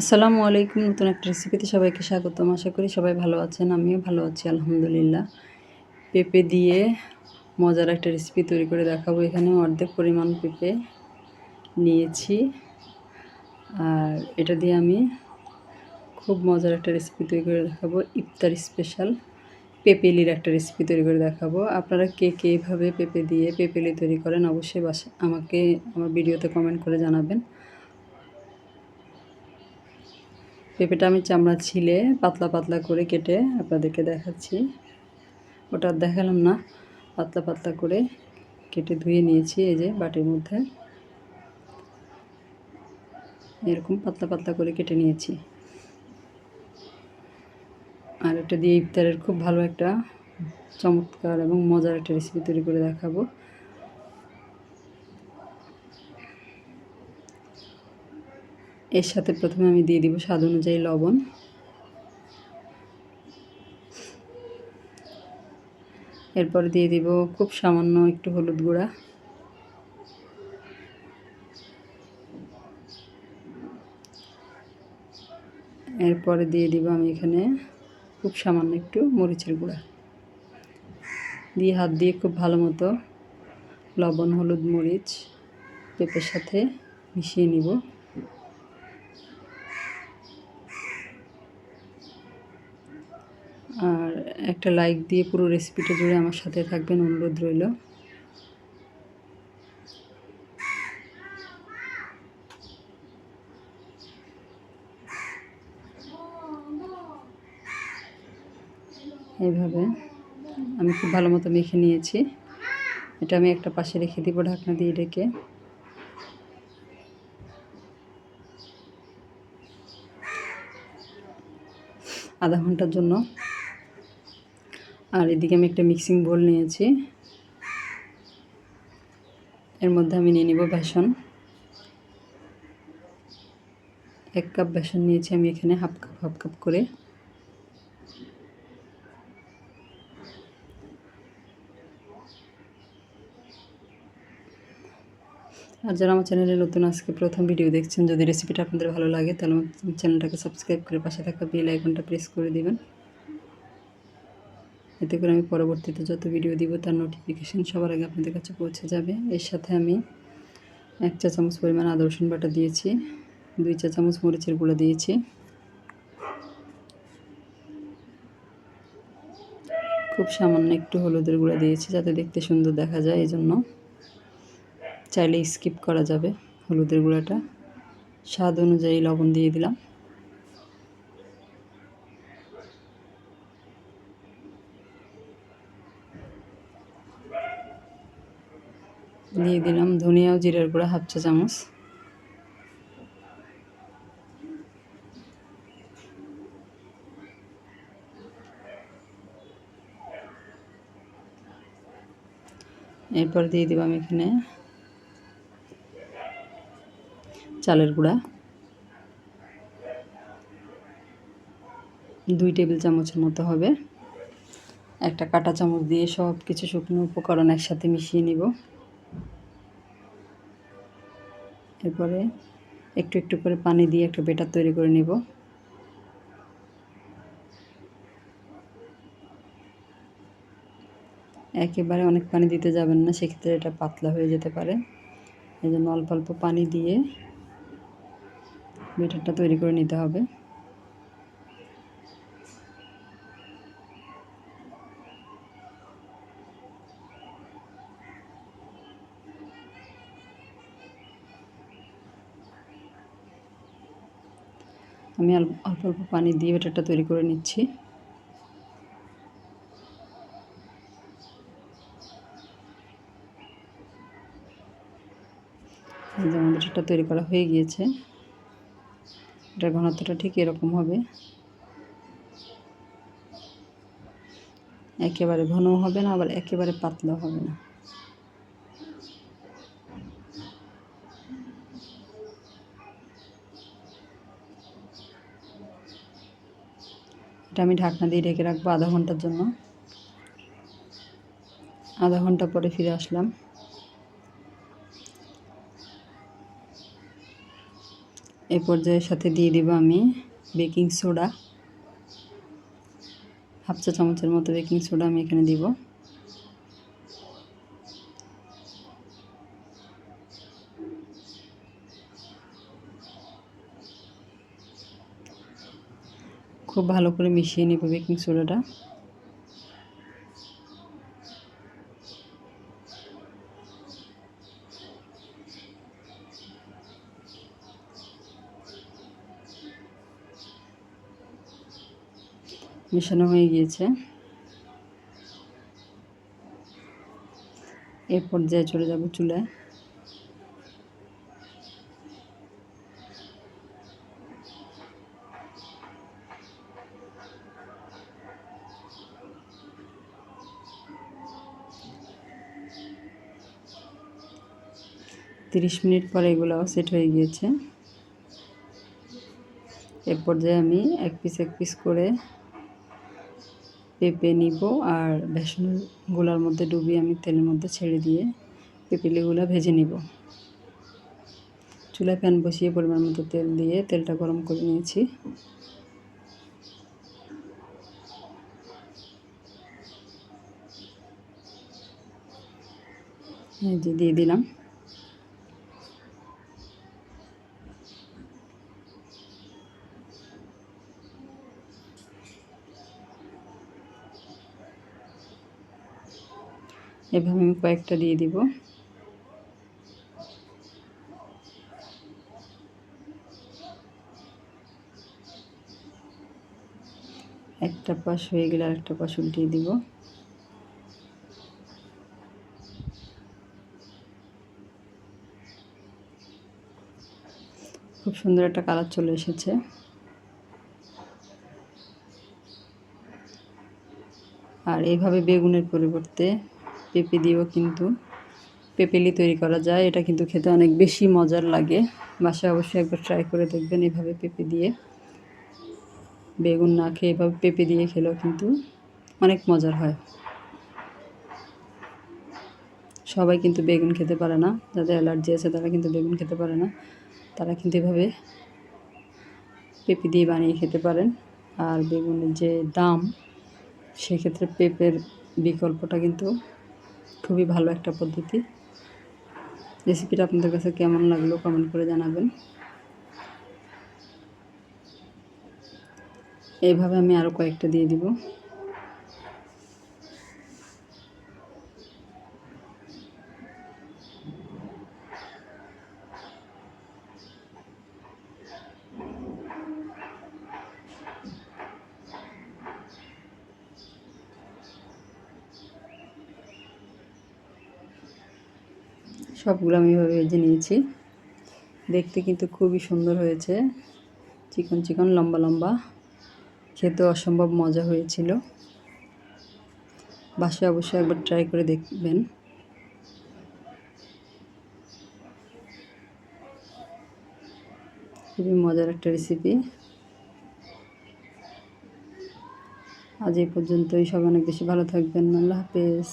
আসসালামু আলাইকুম। নতুন একটা রেসিপিতে সবাইকে স্বাগতম। আশা করি সবাই ভালো আছেন। আমিও ভালো আছি আলহামদুলিল্লাহ। পেঁপে দিয়ে মজার একটা রেসিপি তৈরি করে দেখাবো। এখানে অর্ধেক পরিমাণ পেঁপে নিয়েছি। আর এটা দিয়ে আমি খুব মজার একটা রেসিপি তৈরি করে দেখাবো। ইফতার স্পেশাল পেঁপেলির একটা রেসিপি তৈরি করে দেখাবো। আপনারা কে কে এভাবে পেঁপে দিয়ে পেঁপেলি তৈরি করেন অবশ্যই আমাকে আমার ভিডিওতে কমেন্ট করে জানাবেন। পেঁপেটা আমি চামড়া ছিলে পাতলা পাতলা করে কেটে আপনাদেরকে দেখাচ্ছি। ওটা আর দেখালাম না। পাতলা পাতলা করে কেটে ধুয়ে নিয়েছি। এই যে বাটির মধ্যে এরকম পাতলা পাতলা করে কেটে নিয়েছি। আর এটা দিয়ে ইফতারের খুব ভালো একটা চমৎকার এবং মজার একটা রেসিপি তৈরি করে দেখাবো। এর সাথে প্রথমে আমি দিয়ে দিব স্বাদ অনুযায়ী লবণ, এরপরে দিয়ে দিব খুব সামান্য একটু হলুদ গুঁড়া, এরপরে দিয়ে দিব আমি এখানে খুব সামান্য একটু মরিচের গুঁড়া দিয়ে হাত দিয়ে খুব ভালো মতো লবণ, হলুদ, মরিচ পেঁপের সাথে মিশিয়ে নিব। আর একটা লাইক দিয়ে পুরো রেসিপিটা জুড়ে আমার সাথে থাকবেন অনুরোধ রইল। এইভাবে আমি খুব ভালো মতো মেখে নিয়েছি। এটা আমি একটা পাশে রেখে দিব ঢাকনা দিয়ে ঢেকে। আধা ঘন্টার জন্য। আর এদিকে আমি একটা মিক্সিং বোল নিয়েছি। এর মধ্যে আমি নিয়ে নিব বেসন। 1 কাপ বেসন নিয়েছি আমি এখানে হাফ কাপ করে। আর যারা আমার চ্যানেলে নতুন আজকে প্রথম ভিডিও দেখছেন, যদি রেসিপিটা আপনাদের ভালো লাগে তাহলে আমার চ্যানেলটাকে সাবস্ক্রাইব করে পাশে থাকা বেল আইকনটা প্রেস করে দিবেন। এতে করে আমি পরবর্তীতে যত ভিডিও দিব তার নোটিফিকেশান সবার আগে আপনাদের কাছে পৌঁছে যাবে। এর সাথে আমি 1 চা চামচ পরিমাণ আদা রসুন বাটা দিয়েছি, 2 চা চামচ মরিচের গুঁড়া দিয়েছি, খুব সামান্য একটু হলুদের গুঁড়া দিয়েছি যাতে দেখতে সুন্দর দেখা যায়, এই জন্য। চাইলে স্কিপ করা যাবে হলুদের গুঁড়াটা। স্বাদ অনুযায়ী লবণ দিয়ে দিলাম। দিয়ে দিলাম ধনিয়া ও জিরার গুঁড়া হাফ চা চামচ। এরপর দিয়ে দিব আমি এখানে চালের গুঁড়া 2 টেবিল চামচের মতো হবে। একটা কাঁটা চামচ দিয়ে সব কিছু শুকনো উপকরণ একসাথে মিশিয়ে নিব। এরপরে একটু একটু করে পানি দিয়ে একটা ব্যাটার তৈরি করে নিব। একেবারে অনেক পানি দিতে যাবেন না, সেক্ষেত্রে এটা পাতলা হয়ে যেতে পারে। এই জন্য অল্প অল্প পানি দিয়ে ব্যাটারটা তৈরি করে নিতে হবে। আমি অল্প অল্প পানি দিয়ে ব্যাটারটা তৈরি করে নিচ্ছি। যেমন ব্যাটারটা তৈরি করা হয়ে গিয়েছে, এটার ঘনত্বটা ঠিক এরকম হবে। একেবারে ঘনও হবে না, আবার একেবারে পাতলাও হবে না। এটা আমি ঢাকনা দিয়ে ঢেকে রাখবো আধা ঘন্টার জন্য। আধা ঘন্টা পরে ফিরে আসলাম। এই পর্যায়ের সাথে দিয়ে দিব আমি বেকিং সোডা, হাফ চা চামচের মতো বেকিং সোডা আমি এখানে দিব। খুব ভালো করে মিশিয়ে নেব বেকিং সোডাটা। মেশানো হয়ে গিয়েছে। এই পর্যায়ে চলে যাব চুলায়। তিরিশ মিনিট পরে এগুলো সেট হয়ে গিয়েছে। এর পর্যায়ে আমি এক পিস করে পেঁপে নিব আর বেসনের গোলার মধ্যে ডুবিয়ে আমি তেলের মধ্যে ছেড়ে দিয়ে পেঁপেলিগুলো ভেজে নিব। চুলায় প্যান বসিয়ে পরিমাণ মতো তেল দিয়ে তেলটা গরম করে নিয়েছি। এই যে দিয়ে দিলাম। এভাবে আমি কয়েকটা দিয়ে দিব। একটা পাশ হয়ে গেলে আরেকটা পাশ উল্টিয়ে দিব। খুব সুন্দর একটা কালার চলে এসেছে। আর এইভাবে বেগুনের পরিবর্তে পেঁপে দিয়েও কিন্তু পেঁপেলি তৈরি করা যায়। এটা কিন্তু খেতে অনেক বেশি মজার লাগে। বাসায় অবশ্যই একবার ট্রাই করে দেখবেন। এভাবে পেঁপে দিয়ে, বেগুন না খেয়ে এভাবে পেঁপে দিয়ে খেলেও কিন্তু অনেক মজার হয়। সবাই কিন্তু বেগুন খেতে পারে না, যাদের অ্যালার্জি আছে তারা কিন্তু বেগুন খেতে পারে না, তারা কিন্তু এভাবে পেঁপে দিয়ে বানিয়ে খেতে পারেন। আর বেগুনের যে দাম, সেক্ষেত্রে পেঁপের বিকল্পটা কিন্তু খুবই ভালো একটা পদ্ধতি। রেসিপিটা আপনাদের কাছে কেমন লাগলো কমেন্ট করে জানাবেন। এইভাবে আমি আরও কয়েকটা দিয়ে দিব। সবগুলো আমি এভাবে ভেজে নিয়েছি। দেখতে কিন্তু খুবই সুন্দর হয়েছে, চিকন চিকন লম্বা লম্বা, খেতে অসম্ভব মজা হয়েছিল। বাসায় অবশ্যই একবার ট্রাই করে দেখবেন। খুবই মজার একটা রেসিপি। আজ এই পর্যন্তই। সবাই অনেক বেশি ভালো থাকবেন। আল্লাহ হাফেজ।